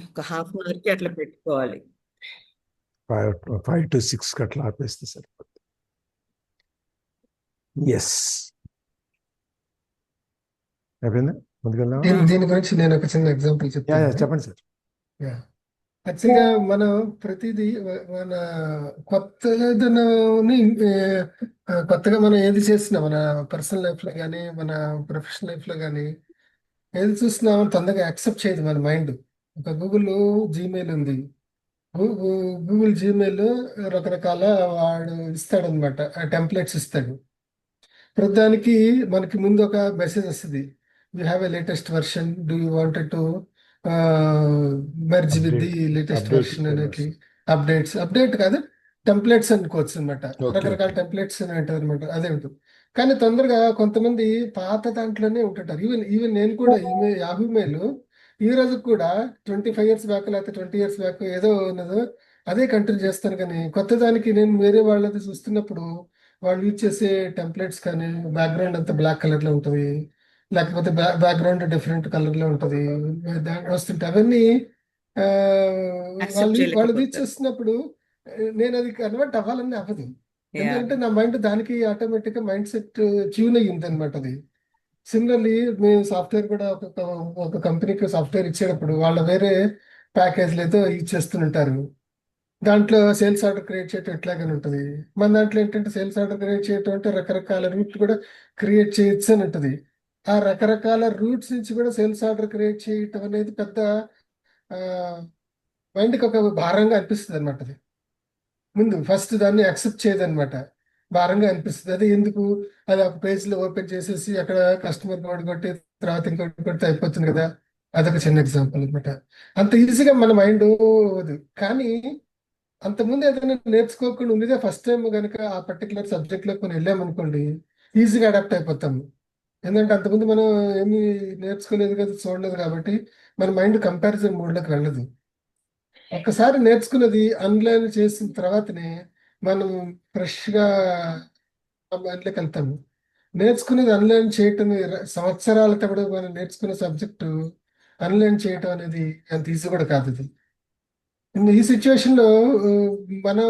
ఒక half an అవర్కి అట్లా పెట్టుకోవాలి. 5 to 6 అట్లా ఆపేస్తే సరిపోతుంది. ఎస్, అయిపోయిందా? ముందుకెళ్దాం. దీని గురించి నేను ఒక చిన్న ఎగ్జాంపుల్ చెప్తాను. చెప్పండి సార్. యాక్చువల్గా మనం ప్రతిదీ మన కొత్త ఏదైనా కొత్తగా మనం ఏది చేసినా మన పర్సనల్ లైఫ్ లో కానీ మన ప్రొఫెషనల్ లైఫ్ లో కానీ ఏది చూసినా తొందరగా యాక్సెప్ట్ చేయదు మన మైండ్. ఒక గూగుల్ జీమెయిల్ ఉంది. గూగుల్ జీమెయిల్ రకరకాల వాడు ఇస్తాడనమాట, టెంప్లెట్స్ ఇస్తాడు. ప్రతిదానికి మనకి ముందు ఒక మెసేజ్ వస్తుంది, you have a latest version, do you wanted to merge with the latest version అనేది. అప్డేట్ కాదు, టెంప్లెట్స్ అనుకోవచ్చు అనమాట. రకరకాల టెంప్లెట్స్ అని ఉంటుంది అనమాట. అదే ఉంటుంది. కానీ తొందరగా కొంతమంది పాత దాంట్లోనే ఉంటుంటారు. ఈవెన్ నేను కూడా యాహూ మెయిల్ ఈ రోజు కూడా 25 years బ్యాక్ లేకపోతే 20 years బ్యాక్ ఏదో ఉన్నదో అదే కంటిన్యూ చేస్తాను. కానీ కొత్త దానికి నేను వేరే వాళ్ళది చూస్తున్నప్పుడు వాళ్ళు యూజ్ చేసే టెంప్లెట్స్ కానీ బ్యాక్గ్రౌండ్ అంతా బ్లాక్ కలర్ లో ఉంటుంది, లేకపోతే బ్యాక్గ్రౌండ్ డిఫరెంట్ కలర్ లో ఉంటుంది, వస్తుంటే అవన్నీ వాళ్ళు యూజ్ చేస్తున్నప్పుడు నేను అది కన్వర్ట్ అవ్వాలని అవ్వదు. ఎందుకంటే నా మైండ్ దానికి ఆటోమేటిక్ గా మైండ్ సెట్ ట్యూన్ అయ్యింది అనమాట. అది సిమిలర్లీ మేము సాఫ్ట్వేర్ కూడా ఒక కంపెనీకి సాఫ్ట్వేర్ ఇచ్చేటప్పుడు వాళ్ళ వేరే ప్యాకేజ్లతో యూజ్ చేస్తుంటారు. దాంట్లో సేల్స్ ఆర్డర్ క్రియేట్ చేయటం ఎట్లాగని ఉంటుంది. మన దాంట్లో ఏంటంటే సేల్స్ ఆర్డర్ క్రియేట్ చేయటం అంటే రకరకాల రూట్ కూడా క్రియేట్ చేయొచ్చు అని ఉంటుంది. ఆ రకరకాల రూట్స్ నుంచి కూడా సేల్స్ ఆర్డర్ క్రియేట్ చేయటం అనేది పెద్ద మైండ్కి ఒక భారంగా అనిపిస్తుంది అనమాట. అది ముందు ఫస్ట్ దాన్ని యాక్సెప్ట్ చేయదనమాట, భారంగా అనిపిస్తుంది. అది ఎందుకు, అది ఒక పేజ్లో ఓపెన్ చేసేసి అక్కడ కస్టమర్ కోడ్ కొట్టి తర్వాత ఇంకోటి కొడితే అయిపోతుంది కదా. అదొక చిన్న ఎగ్జాంపుల్ అనమాట. అంత ఈజీగా మన మైండ్ కానీ అంతకుముందు ఏదైనా నేర్చుకోకుండా ఉండేదే ఫస్ట్ టైం కనుక ఆ పర్టికులర్ సబ్జెక్ట్లో మనం వెళ్ళామనుకోండి, ఈజీగా అడాప్ట్ అయిపోతాము. ఎందుకంటే అంతకుముందు మనం ఏమీ నేర్చుకోలేదు కదా, చూడలేదు కాబట్టి మన మైండ్ కంపారిజన్ మోడ్లోకి వెళ్ళదు. ఒక్కసారి నేర్చుకున్నది అన్లైన్ చేసిన తర్వాతనే మనం ఫ్రెష్గా మైండ్లోకి వెళ్తాము. నేర్చుకునేది అన్లైన్ చేయటం సంవత్సరాల తప్పుడు మనం నేర్చుకునే సబ్జెక్టు అన్లైన్ చేయటం అనేది అంత ఈజీ కూడా కాదు. అది ఈ సిచ్యువేషన్ లో మనం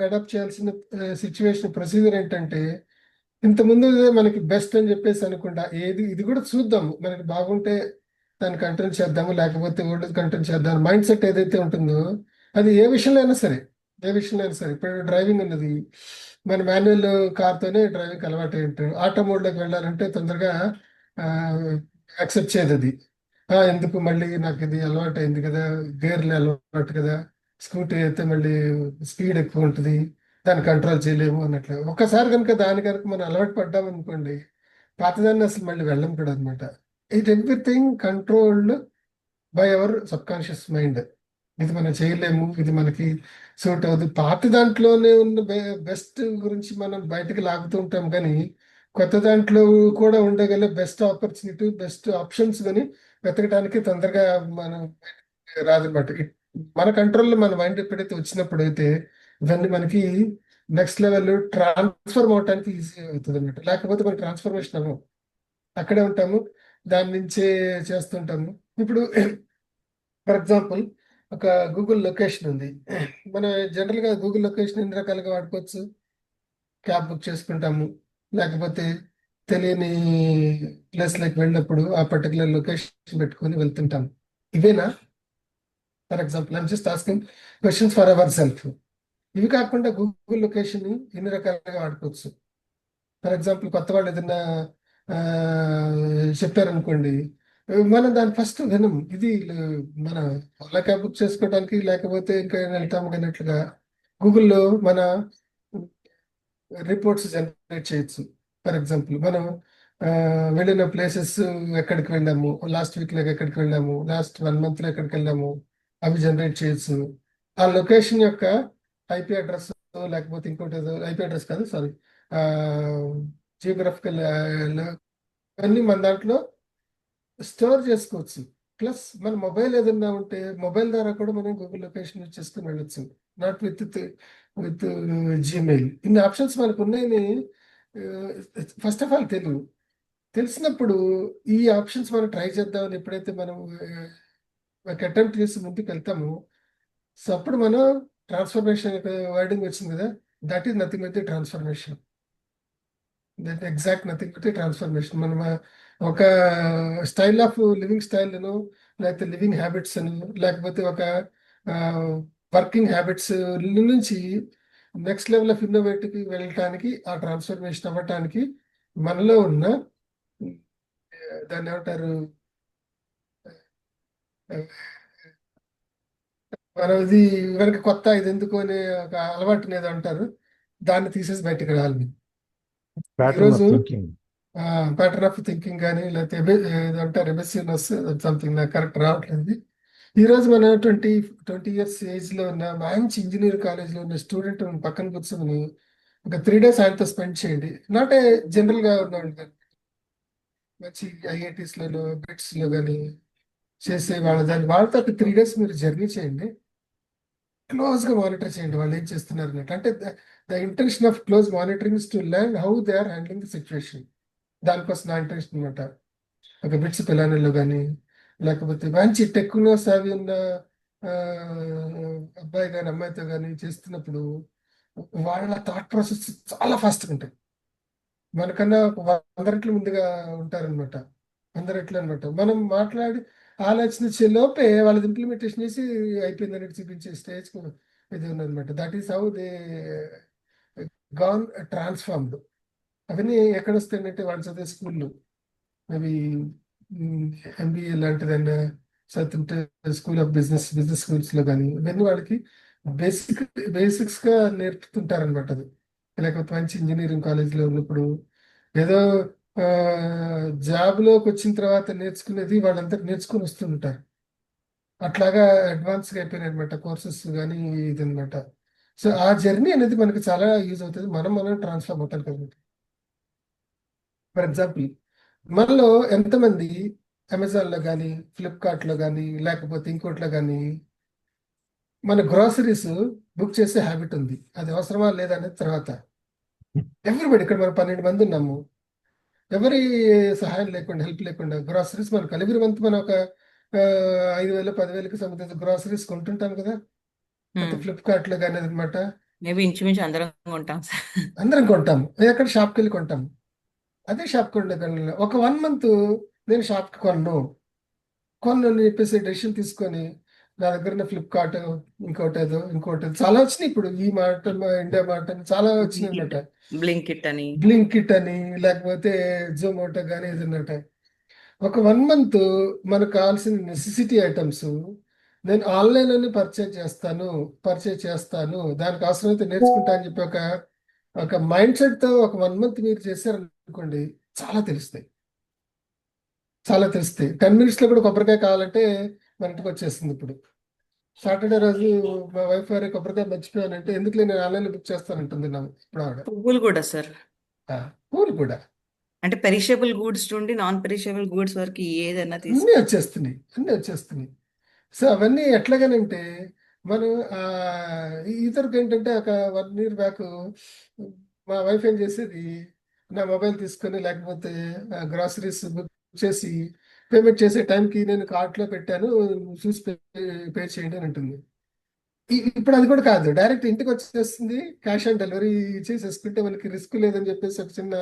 అడాప్ట్ చేయాల్సిన సిచ్యువేషన్ ప్రొసీజర్ ఏంటంటే, ఇంతకుముందు మనకి బెస్ట్ అని చెప్పేసి అనుకుంటా ఇది కూడా చూద్దాము, మనకి బాగుంటే దాన్ని కంట్రోల్ చేద్దాము, లేకపోతే ఓల్డ్ కంట్రోల్ చేద్దాం. మైండ్ సెట్ ఏదైతే ఉంటుందో అది ఏ విషయంలో అయినా సరే, ఇప్పుడు డ్రైవింగ్ ఉన్నది, మన మాన్యువల్ కార్తోనే డ్రైవింగ్ అలవాటు ఏంటారు. ఆటో మోడ్లోకి వెళ్ళాలంటే తొందరగా యాక్సెప్ట్ చేయదు అది. ఎందుకు మళ్ళీ నాకు ఇది అలవాటు అయింది కదా, గేర్లు అలవాటు కదా, స్కూటీ అయితే మళ్ళీ స్పీడ్ ఎక్కువ ఉంటుంది, దాన్ని కంట్రోల్ చేయలేము అన్నట్లు. ఒక్కసారి కనుక దాని కనుక మనం అలవాటు పడ్డామనుకోండి, పాతదాన్ని అసలు మళ్ళీ వెళ్ళం కూడా అనమాట. Everything controlled by our sub conscious mind. ఇది మనం చేయలేము, ఇది మనకి సూట్ అవ్వదు. పాత దాంట్లోనే ఉన్న బెస్ట్ గురించి మనం బయటకు లాగుతూ ఉంటాం, కానీ కొత్త దాంట్లో కూడా ఉండగల బెస్ట్ ఆపర్చునిటీ, బెస్ట్ ఆప్షన్స్ కానీ వెతకడానికి తొందరగా మనం రాదనమాట. మన కంట్రోల్లో మన మైండ్ ఎప్పుడైతే వచ్చినప్పుడు అయితే ఇవన్నీ మనకి నెక్స్ట్ లెవెల్ ట్రాన్స్ఫర్మ్ అవడానికి ఈజీ అవుతుంది అనమాట. లేకపోతే మనకి ట్రాన్స్ఫర్మేషన్ అవ్వం, అక్కడే ఉంటాము, దాని నుంచే చేస్తుంటాము. ఇప్పుడు ఫర్ ఎగ్జాంపుల్ ఒక గూగుల్ లొకేషన్ ఉంది. మనం జనరల్గా గూగుల్ లొకేషన్ ఎన్ని రకాలుగా వాడుకోవచ్చు. క్యాబ్ బుక్ చేసుకుంటాము, లేకపోతే తెలియని ప్లేస్లోకి వెళ్ళినప్పుడు ఆ పర్టికులర్ లొకేషన్ పెట్టుకొని వెళ్తుంటాము. ఇవేనా? For example I'm just asking questions for our self. ఇవి కాకుండా గూగుల్ లొకేషన్ ఎన్ని రకాలుగా వాడుకోవచ్చు. ఫర్ ఎగ్జాంపుల్ కొత్త వాళ్ళు ఏదైనా చెప్పారనుకోండి, మనం దాన్ని ఫస్ట్ వినం. ఇది మన ఓలా క్యాబ్ బుక్ చేసుకోవడానికి లేకపోతే ఇంకా వెళ్తాము అన్నట్లుగా గూగుల్లో మన రిపోర్ట్స్ జనరేట్ చేయొచ్చు. ఫర్ ఎగ్జాంపుల్ మనం వెళ్ళిన ప్లేసెస్, ఎక్కడికి వెళ్ళాము, లాస్ట్ వీక్లో ఎక్కడికి వెళ్ళాము, లాస్ట్ 1 monthలో ఎక్కడికి వెళ్ళాము, అవి జనరేట్ చేయొచ్చు. ఆ లొకేషన్ యొక్క ఐపీ అడ్రస్, లేకపోతే ఇంకోటి ఐపీ అడ్రస్ కాదు, సారీ, జియోగ్రఫికల్ అన్నీ మన దాంట్లో స్టోర్ చేసుకోవచ్చు. ప్లస్ మన మొబైల్ ఏదన్నా ఉంటే మొబైల్ ద్వారా కూడా మనం గూగుల్ లొకేషన్ యూజ్ చేసుకుని వెళ్ళొచ్చు, నాట్ విత్ జీమెయిల్. ఇన్ని ఆప్షన్స్ మనకు ఉన్నాయని ఫస్ట్ ఆఫ్ ఆల్ తెలియదు. తెలిసినప్పుడు ఈ ఆప్షన్స్ మనం ట్రై చేద్దామని ఎప్పుడైతే మనం ఒక అటెంప్ట్ చేసి ముందుకు వెళ్తాము. సో అప్పుడు మనం ట్రాన్స్ఫర్మేషన్ వర్డింగ్ వచ్చింది కదా, that is nothing but the transformation. That exact nothing but the transformation. మనం ఒక స్టైల్ ఆఫ్ లివింగ్ స్టైల్ను, లేకపోతే లివింగ్ హ్యాబిట్స్ అని, లేకపోతే ఒక వర్కింగ్ హ్యాబిట్స్ నుంచి నెక్స్ట్ లెవెల్ ఆఫ్ ఇన్నోవేటివ్కి వెళ్ళటానికి, ఆ ట్రాన్స్ఫర్మేషన్ అవ్వటానికి మనలో ఉన్న దాన్ని ఏమంటారు, మనది వెనక కొత్త ఇది ఎందుకు అనే ఒక అలవాటుని ఏదో అంటారు, దాన్ని తీసేసి బయటకు రావాలి. ప్యాటర్న్ ఆఫ్ ఈరోజు థింకింగ్. ప్యాటర్న్ ఆఫ్ థింకింగ్ కానీ, లేకపోతే ఏదంటారు ఎబెసివ్నెస్, సంథింగ్ నాకు కరెక్ట్ రావట్లేదు. ఈ రోజు మన 20 ఇయర్స్ ఏజ్ లో ఉన్న మంచి ఇంజనీర్ కాలేజ్ లో ఉన్న స్టూడెంట్ పక్కన కూర్చొని ఒక 3 days ఆయనతో స్పెండ్ చేయండి. నాట్ ఏ జనరల్ గా ఉన్నాడు, మంచి ఐఐటీస్ లలో బిట్స్ లో కానీ చేసే వాళ్ళతో 3 days మీరు జర్నీ చేయండి. క్లోజ్ గా మానిటర్ చేయండి వాళ్ళు ఏం చేస్తున్నారు అన్నట్టు. అంటే the intention of close monitoring to learn how they are handling the situation. దానికోసం నా ఇంట్రెస్ట్ అనమాట. ఒక బిట్స్ పిల్లలలో కానీ, లేకపోతే మంచి టెక్నో సావి ఉన్న ఆ, అబ్బాయి కానీ అమ్మాయితో కానీ చేస్తున్నప్పుడు వాళ్ళ థాట్ ప్రాసెస్ చాలా ఫాస్ట్గా ఉంటాయి. మనకన్నా 100 రెట్లు ముందుగా ఉంటారనమాట. 100 రెట్లు అనమాట. మనం మాట్లాడి ఆలోచన లోపే వాళ్ళది ఇంప్లిమెంటేషన్ చేసి అయిపోయింది అనేది చూపించే స్టేజ్ ఇది ఉందన్నమాట. That is how they gone transformed. అవన్నీ ఎక్కడ వస్తాయంటే వాళ్ళు చదివే స్కూళ్ళు, అవి ఎంబీఏ లాంటిదన్నా చదువుతుంటే స్కూల్ ఆఫ్ బిజినెస్ స్కూల్స్ లో కానీ, ఇవన్నీ వాళ్ళకి బేసిక్స్ గా నేర్పుతుంటారనమాట. అది లేకపోతే మంచి ఇంజనీరింగ్ కాలేజీలో ఉన్నప్పుడు ఏదో జాబ్లోకి వచ్చిన తర్వాత నేర్చుకునేది వాళ్ళంతా నేర్చుకుని వస్తుంటారు. అట్లాగా అడ్వాన్స్గా అయిపోయినాయి అనమాట కోర్సెస్ కానీ, ఇది అనమాట. సో ఆ జర్నీ అనేది మనకి చాలా యూజ్ అవుతుంది, మనం ట్రాన్స్ఫార్మ్ అవుతాం కదా. ఫర్ ఎగ్జాంపుల్, మనలో ఎంతమంది అమెజాన్లో కానీ, ఫ్లిప్కార్ట్లో కానీ, లేకపోతే ఇంకోట్లో కానీ మన గ్రాసరీస్ బుక్ చేసే హ్యాబిట్ ఉంది? అది అవసరమా లేదా అనేది తర్వాత. ఎవ్రీబడి ఇక్కడ మనం 12 మంది ఉన్నాము, ఎవరి సహాయం లేకుండా, హెల్ప్ లేకుండా గ్రాసరీస్ మనకు ఎవ్రీ మంత్ మనం ఒక 5,000 10,000కి సంబంధించిన గ్రాసరీస్ కొంటుంటాం కదా. ఫ్లిప్కార్ట్లో కానీ అనమాట. మేబీ ఇంచుమించు అందరం కొంటాం సార్. అందరం కొంటాము, ఎక్కడ షాప్కి వెళ్ళి కొంటాము. అదే షాప్ కొండే ఒక 1 month నేను షాప్కి కొన్ను అని చెప్పేసి డెసిషన్ తీసుకొని, నా దగ్గర ఫ్లిప్కార్ట్, ఇంకోటి చాలా వచ్చినాయి. ఇప్పుడు ఈ మాట, ఇండియా మాట అని చాలా వచ్చినాయి అనమాట. బ్లింకిట్ అని, లేకపోతే జొమాటో కానీ ఏదన్నట. ఒక 1 month మనకు కావాల్సిన నెసెసిటీ ఐటమ్స్ నేను ఆన్లైన్ అని పర్చేజ్ చేస్తాను, దానికి అవసరమైతే నేర్చుకుంటా అని చెప్పి ఒక మైండ్ సెట్ తో ఒక 1 month మీరు చేశారనుకోండి, చాలా తెలుస్తాయి. 10 minutes లో కూడా కొబ్బరికాయ కావాలంటే మన ఇంటికి వచ్చేస్తుంది. ఇప్పుడు సాటర్డే రోజు మా వైఫ్ గారి కొబ్బరికాయ మర్చిపోయానంటే, ఎందుకు నేను ఆన్లైన్ బుక్ చేస్తానంటుంది ఇప్పుడు ఆవిడ. పువ్వులు కూడా సార్, పూలు కూడా అంటే పెరిషబుల్ గూడ్స్ నుండి నాన్ పెరిషబుల్ గూడ్స్ వరకు ఏదైనా అన్నీ వచ్చేస్తున్నాయి. సో అవన్నీ ఎట్లాగానంటే మనం ఇతరులకు ఏంటంటే, ఒక 1 year బ్యాక్ మా వైఫ్ ఏం చేసేది, నా మొబైల్ తీసుకొని లేకపోతే గ్రాసరీస్ బుక్ చేసి పేమెంట్ చేసే టైంకి నేను కార్ట్లో పెట్టాను, చూసి పే చేయండి అని ఉంటుంది. ఇప్పుడు అది కూడా కాదు, డైరెక్ట్ ఇంటికి వచ్చేస్తుంది, క్యాష్ ఆన్ డెలివరీ చేసేసుకుంటే మనకి రిస్క్ లేదని చెప్పేసి ఒక చిన్న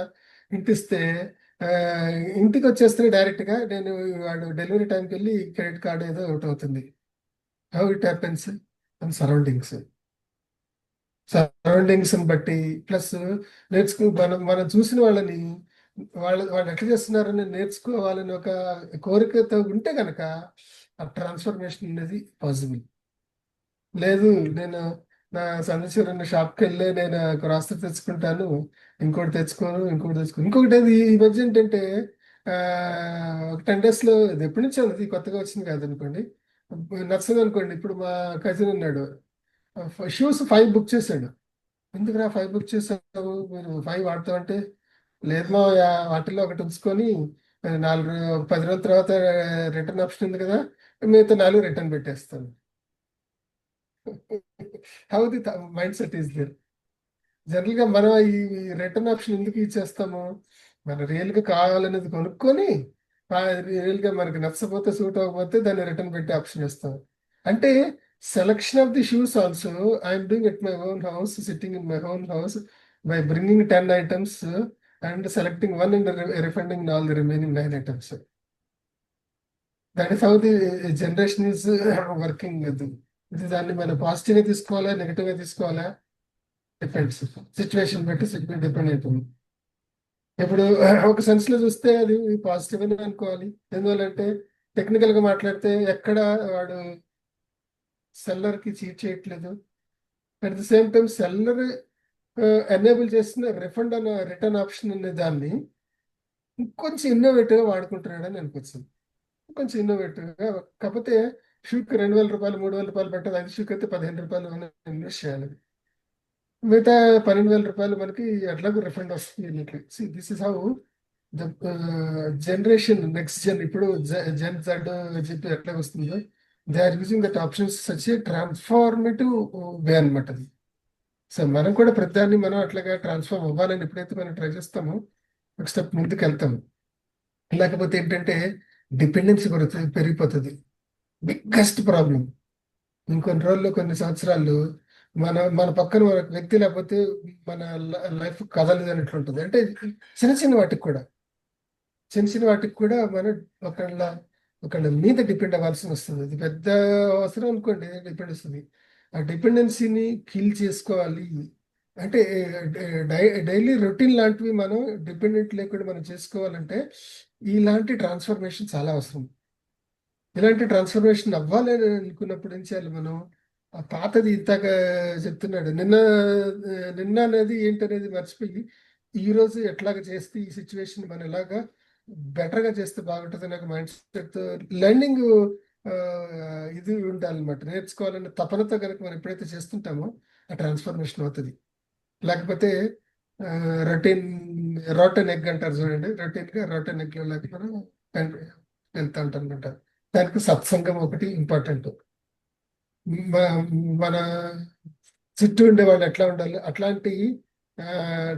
ఇంటిస్తే ఇంటికి వచ్చేస్తే డైరెక్ట్గా నేను వాడు డెలివరీ టైంకి వెళ్ళి క్రెడిట్ కార్డ్ ఏదో ఒకటి అవుతుంది. How it happens and surroundings బట్టి, ప్లస్ మనం చూసిన వాళ్ళని వాళ్ళు ఎట్లా చేస్తున్నారని నేర్చుకోవాలని ఒక కోరికతో ఉంటే కనుక ఆ ట్రాన్స్ఫర్మేషన్ అనేది పాసిబుల్. లేదు, నేను నా సందర్శన షాప్కి వెళ్ళి నేను గ్రాసరీ తెచ్చుకుంటాను, ఇంకోటి ఇంకొకటి ఈ మధ్య ఏంటంటే ఒక 10 days లో, ఇది ఎప్పటి నుంచో అది కొత్తగా వచ్చింది కాదనుకోండి, నచ్చదు అనుకోండి. ఇప్పుడు మా కజిన్ ఉన్నాడు, షూస్ 5 బుక్ చేశాడు. ఎందుకురా 5 బుక్ చేశావు, మీరు 5 వాడతావు అంటే, లేదు మా వాటిల్లో ఒకటి ఉంచుకొని 10 రోజుల తర్వాత రిటర్న్ ఆప్షన్ ఉంది కదా, మిగతా 4 రిటర్న్ పెట్టేస్తాను. How the mind set is there. General గా మనం ఈ రిటర్న్ ఆప్షన్ ఎందుకు ఇచ్చేస్తాము, మన రియల్ గా కావాలనేది కొనుక్కొని రియల్ గా మనకి నచ్చకపోతే సూట్ అవ్వకపోతే దాన్ని రిటర్న్ పెట్టే ఆప్షన్ ఇస్తాం. అంటే selection of the shoes also I'm doing at my own house, sitting in my own house by bringing 10 items and selecting one and refunding all the remaining 9 items. That is how the generation is working with. ఇది దాన్ని మనం positive గా తీసుకోవాలా, negative గా తీసుకోవాలా, depends. Situation బట్టి depend అవుతుంది. ఇప్పుడు ఒక సెన్స్ లో చూస్తే అది పాజిటివ్ అని అనుకోవాలి. ఎందువల్లంటే టెక్నికల్ గా మాట్లాడితే ఎక్కడ వాడు సెల్లర్ కి చీట్ చేయట్లేదు. At the same time seller enable చేసిన రిఫండ్ అన్న రిటర్న్ ఆప్షన్ అనే దాన్ని ఇంకొంచెం ఇన్నోవేటివ్ గా వాడుకుంటున్నాడని అనిపిస్తుంది. కొంచెం ఇన్నోవేటివ్ గా. కాకపోతే షూకి 2,000 రూపాయలు 3,000 రూపాయలు పెట్టదు. 5 షూకి అయితే 15 రూపాయలు మనం ఇన్వెస్ట్ చేయాలి. మిగతా 12,000 రూపాయలు మనకి ఎట్లాగో రిఫండ్ వస్తుంది. This is how the generation next gen, ఇప్పుడు జెన్ జెడ్ చెప్పి ఎట్లా వస్తుందో they are using that options such a transformative way అనమాట అది. సో మనం కూడా ప్రతిదాన్ని మనం అట్లాగా ట్రాన్స్ఫార్మ్ అవ్వాలని ఎప్పుడైతే మనం ట్రై చేస్తామో ఒక స్టెప్ ముందుకు వెళ్తాము. లేకపోతే ఏంటంటే డిపెండెన్సీ పెరిగిపోతుంది. Biggest problem. ఇంకొన్ని రోజుల్లో, కొన్ని సంవత్సరాలు మన మన పక్కన మన వ్యక్తి లేకపోతే మన లైఫ్ కదలదు అన్నట్లు ఉంటుంది. అంటే చిన్న చిన్న వాటికి కూడా మనం ఒకళ్ళ మీద డిపెండ్ అవ్వాల్సి వస్తుంది. అది పెద్ద అవసరం అనుకోండి, డిపెండ్ వస్తుంది. ఆ డిపెండెన్సీని కిల్ చేసుకోవాలి అంటే డైలీ రొటీన్ లాంటివి మనం డిపెండెంట్ లేకుండా మనం చేసుకోవాలంటే ఇలాంటి ట్రాన్స్ఫర్మేషన్ చాలా అవసరం. ఇలాంటి ట్రాన్స్ఫర్మేషన్ అవ్వాలి అని అనుకున్నప్పుడు ఏం చేయాలి మనం? ఆ పాతది ఇంతగా చెప్తున్నాడు, నిన్న అనేది ఏంటనేది మర్చిపోయి ఈ రోజు ఎట్లాగ చేస్తే ఈ సిచ్యువేషన్ మనం ఎలాగా బెటర్గా చేస్తే బాగుంటుంది నాకు మైండ్ సెట్ లెర్నింగ్ ఇది ఉండాలన్నమాట. నేర్చుకోవాలనే తపనతో కనుక మనం ఎప్పుడైతే చేస్తుంటామో ఆ ట్రాన్స్ఫర్మేషన్ అవుతుంది. లేకపోతే రోటన్ ఎగ్ అంటారు చూడండి, రోటన్ ఎగ్ లేకపోతే వెళ్తా ఉంటారనమాట. దానికి సత్సంగం ఒకటి ఇంపార్టెంట్. మన చుట్టూ ఉండే వాళ్ళు ఎట్లా ఉండాలి, అట్లాంటి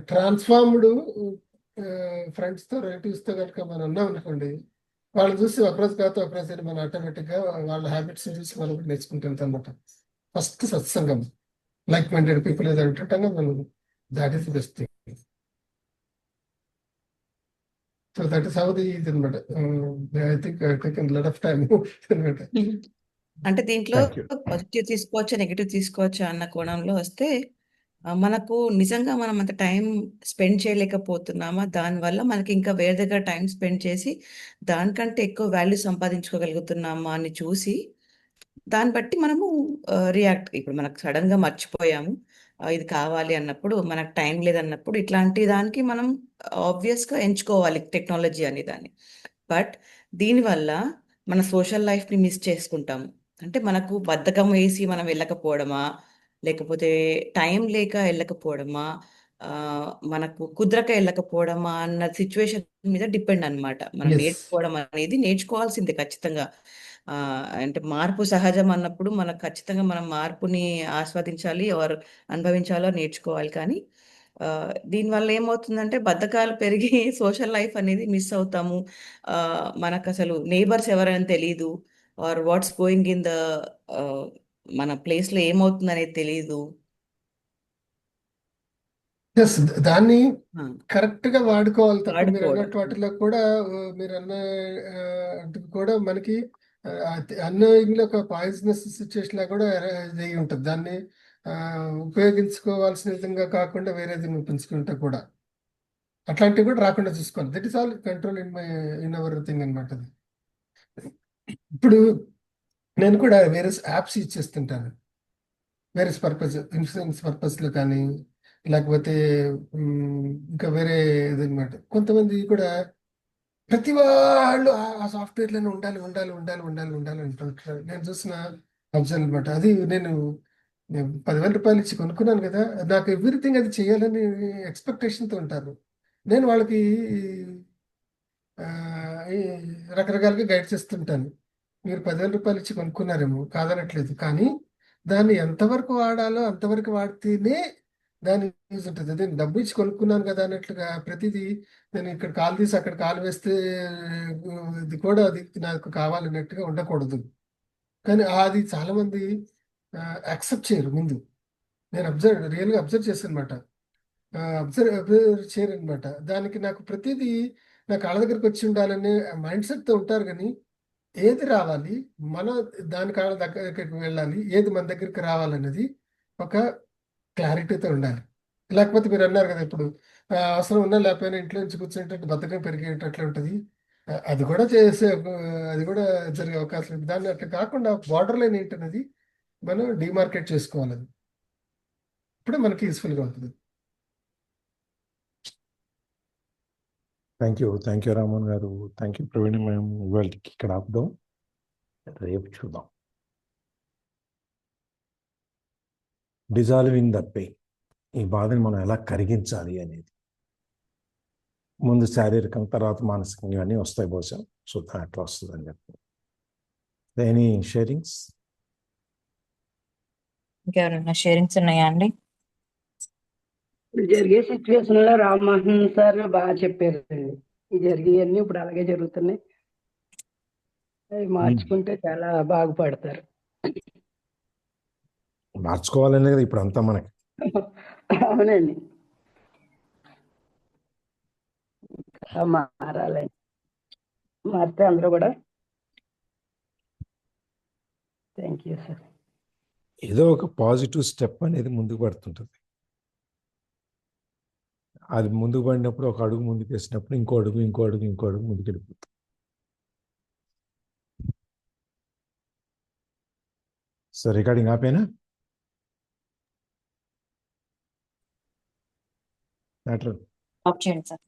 ట్రాన్స్ఫార్మ్డ్ ఫ్రెండ్స్తో రిలేటివ్స్తో కనుక మనం ఉన్నాం అనుకోండి, వాళ్ళని చూసి ఒకరోజు కాదు ఒకరోజు మనం ఆటోమేటిక్గా వాళ్ళ హ్యాబిట్స్ చూసి మనం నేర్చుకుంటూ వెళ్తాం అనమాట. ఫస్ట్ సత్సంగం, లైక్ మైండెడ్ పీపుల్ ఏదో అంటుంటాగా మనం, that is the best thing. So that is how the ఇది అనమాట. I think I taken lot of time అనమాట. అంటే దీంట్లో థ్యాంక్ యూ. పాజిటివ్ తీసుకోవచ్చా, నెగిటివ్ తీసుకోవచ్చా అన్న కోణంలో వస్తే మనకు నిజంగా మనం అంత టైం స్పెండ్ చేయలేకపోతున్నామా, దానివల్ల మనకి ఇంకా వేరే దగ్గర టైం స్పెండ్ చేసి దానికంటే ఎక్కువ వాల్యూ సంపాదించుకోగలుగుతున్నామా అని చూసి దాన్ని బట్టి మనము రియాక్ట్. ఇప్పుడు మనకు సడన్ గా మర్చిపోయాము ఇది కావాలి అన్నప్పుడు, మనకు టైం లేదన్నప్పుడు ఇట్లాంటి దానికి మనం ఆబ్వియస్ గా ఎంచుకోవాలి టెక్నాలజీ అనే దాన్ని. బట్ దీనివల్ల మన సోషల్ లైఫ్ ని మిస్ చేసుకుంటాము. అంటే మనకు బద్ధకం వేసి మనం వెళ్ళకపోవడమా, లేకపోతే టైం లేక వెళ్ళకపోవడమా, ఆ, మనకు కుదరక వెళ్ళకపోవడమా అన్న సిచ్యువేషన్ మీద డిపెండ్ అన్నమాట. మనం ఎస్, నేర్చుకోవడం అనేది నేర్చుకోవాల్సిందే ఖచ్చితంగా. ఆ, అంటే మార్పు సహజం అన్నప్పుడు మనకు ఖచ్చితంగా మనం మార్పుని ఆస్వాదించాలి, ఎవరు అనుభవించాలో నేర్చుకోవాలి. కానీ దీనివల్ల ఏమవుతుందంటే బద్ధకాలు పెరిగి సోషల్ లైఫ్ అనేది మిస్ అవుతాము. మనకు అసలు నేబర్స్ ఎవరైనా తెలియదు, or what's going in the మన ప్లేస్ లో ఏమవుతుంది అనేది తెలియదు. ఎస్, దాన్ని ఆ, కరెక్ట్ గా వాడుకోవాలి తప్ప మీరు వాడుకోవడం. అన్నట్టు వాటిలో కూడా మీరు అన్న వాటికి కూడా మనకి అన్నోయింగ్లో ఒక పాయిజనస్ సిచ్యువేషన్ లా కూడా ఇది ఉంటుంది. దాన్ని ఉపయోగించుకోవాల్సిన విధంగా కాకుండా వేరేది ఉపయోగించుకుంటే కూడా అట్లాంటివి కూడా రాకుండా చూసుకోవాలి. That is all control in our thing అనమాట. అది ఇప్పుడు నేను కూడా వేరే యాప్స్ యూజ్ చేస్తుంటాను, వేరే పర్పస్, ఇన్సూరెన్స్ పర్పస్లో కానీ లేకపోతే ఇంకా వేరే ఇదనమాట. కొంతమంది కూడా ప్రతి వాళ్ళు ఆ సాఫ్ట్వేర్లోనే ఉండాలి ఉండాలి ఉండాలి ఉండాలి ఉండాలి అంటుంటారు. నేను చూసిన అబ్జర్వ్ అనమాట. అది నేను 10,000 రూపాయలు ఇచ్చి కొనుక్కున్నాను కదా, నాకు ఎవ్రీథింగ్ అది చేయాలని ఎక్స్పెక్టేషన్తో ఉంటారు. నేను వాళ్ళకి ఆ, ఈ రకరకాలుగా గైడ్ చేస్తుంటాను. మీరు 10,000 రూపాయలు ఇచ్చి కొనుక్కున్నారేమో, కాదనట్లేదు, కానీ దాన్ని ఎంతవరకు వాడాలో అంతవరకు వాడితేనే దాని యూజ్ ఉంటుంది. అదే డబ్బు ఇచ్చి కొనుక్కున్నాను కదా అన్నట్లుగా ప్రతిదీ నేను ఇక్కడ కాలు తీసి అక్కడ కాలు వేస్తే ఇది కూడా అది నాకు కావాలన్నట్టుగా ఉండకూడదు. కానీ అది చాలా మంది యాక్సెప్ట్ చేయరు ముందు. నేను రియల్గా అబ్జర్వ్ చేశాను అనమాట. అబ్జర్వ్ చేయరు అనమాట. దానికి నాకు ప్రతిదీ నా కాళ్ళ దగ్గరికి వచ్చి ఉండాలనే మైండ్ సెట్తో ఉంటారు. కానీ ఏది రావాలి, మన దాని కాళ్ళ దగ్గరికి వెళ్ళాలి, ఏది మన దగ్గరికి రావాలన్నది ఒక క్లారిటీతో ఉండాలి. లేకపోతే మీరు అన్నారు కదా ఇప్పుడు అవసరం ఉన్నా లేకపోయినా ఇంట్లో నుంచి కూర్చునేటట్టు బద్ధకం పెరిగేటట్లు ఉంటుంది. అది కూడా అది కూడా జరిగే అవకాశం ఉంది. దాన్ని అట్లా కాకుండా బార్డర్ లైన్ ఏంటనేది మనం డిమార్కెట్ చేసుకోవాలి. అది ఇప్పుడే మనకి యూస్ఫుల్గా ఉంటుంది. థ్యాంక్ యూ రామన్ గారు, థ్యాంక్ యూ ప్రవీణ్. మేము ఇవాళకి ఇక్కడ ఆపుదాం, రేపు చూద్దాం. డిజాల్వింగ్ ద పెయిన్, ఈ బాధని మనం ఎలా కరిగించాలి అనేది. ముందు శారీరకంగా, తర్వాత మానసికంగా అన్నీ వస్తాయి బహుశా. చూద్దాం ఎట్లా వస్తుంది అని చెప్పి. Any sharings? ఇంకెవరైనా షేరింగ్స్ ఉన్నాయా అండి? ఇప్పుడు జరిగే సిచ్యువేషన్ లో రామ్మోహన్ సార్ బాగా చెప్పారండి. ఈ జరిగేవన్నీ ఇప్పుడు అలాగే జరుగుతున్నాయి. అవి మార్చుకుంటే చాలా బాగుపడతారు. మార్చుకోవాలనే కదా ఇప్పుడు అంతా మనకి. అవునండి, ఇంకా మారాలండి. మారితే అందరూ కూడా. Thank you sir. ఏదో ఒక పాజిటివ్ స్టెప్ అనేది ముందుకు పడుతుంటుంది. అది ముందుకు పడినప్పుడు ఒక అడుగు ముందుకు వేసినప్పుడు ఇంకో అడుగు ముందుకు వెళ్ళిపోతుంది. సో రికార్డింగ్ ఆపేనా? ఆఫ్ చేయండి సార్.